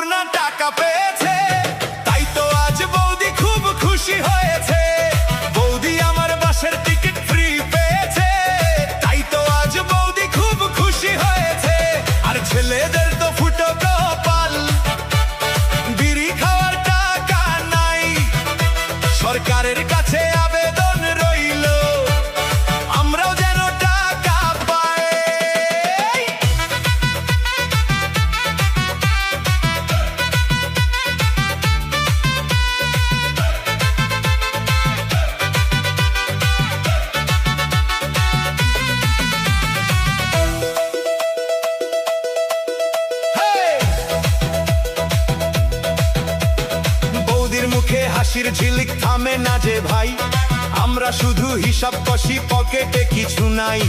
অন্নপূর্ণা টাকা পেয়েছে, তাই তো আজ বৌদি খুব খুশি হয়েছে। বৌদি আমার বাসের টিকিট ফ্রি পেয়েছে, তাই তো আজ বৌদি খুব খুশি হয়েছে। আর ছেলেদের তো ফুটো কপাল, বিড়ি খাওয়ার টাকা নাই। সরকারের কাছে আবেদন রইল, আমরাও যেন টাকা পাই। বৌদির মুখে হাসির ঝিলিক থামে না যে ভাই, আমরা শুধু হিসাব কষি, পকেটে কিছু নাই।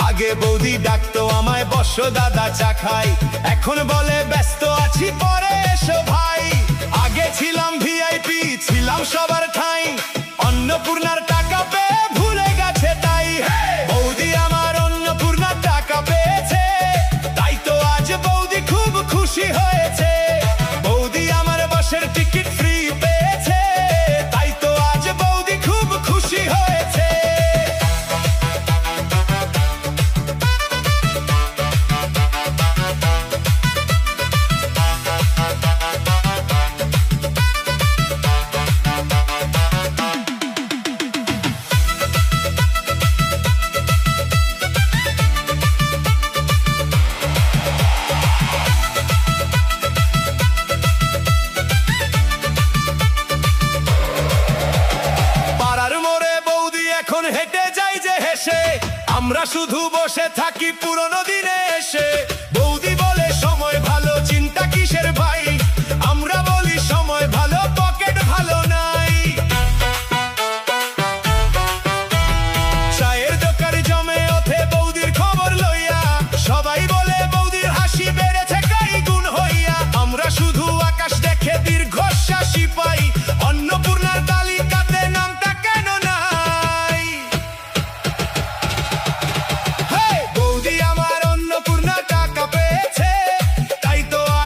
আগে বৌদি ডাকতো আমায় বসো দাদা চা খাই, এখন বলে ব্যস্ত আছি পরে এসো ভাই। আগে ছিলাম ভিআইপি, ছিলাম সবার ঠাই, অন্নপূর্ণার টাকা পেয়ে ভুলে গেছে তাই। বৌদি আমার অন্নপূর্ণার টাকা পেয়েছে, তাই তো আজ বৌদি খুব খুশি হয়েছে। বৌদি আমার বাসের টিকিট ফ্রি পেয়েছে, তাই তো আজ বৌদি খুব খুশি হয়েছে। পাড়ার মোড়ে বৌদি এখন হেঁটে যাই যে হেসে, আমরা শুধু বসে থাকি পুরনো দিনে এসে।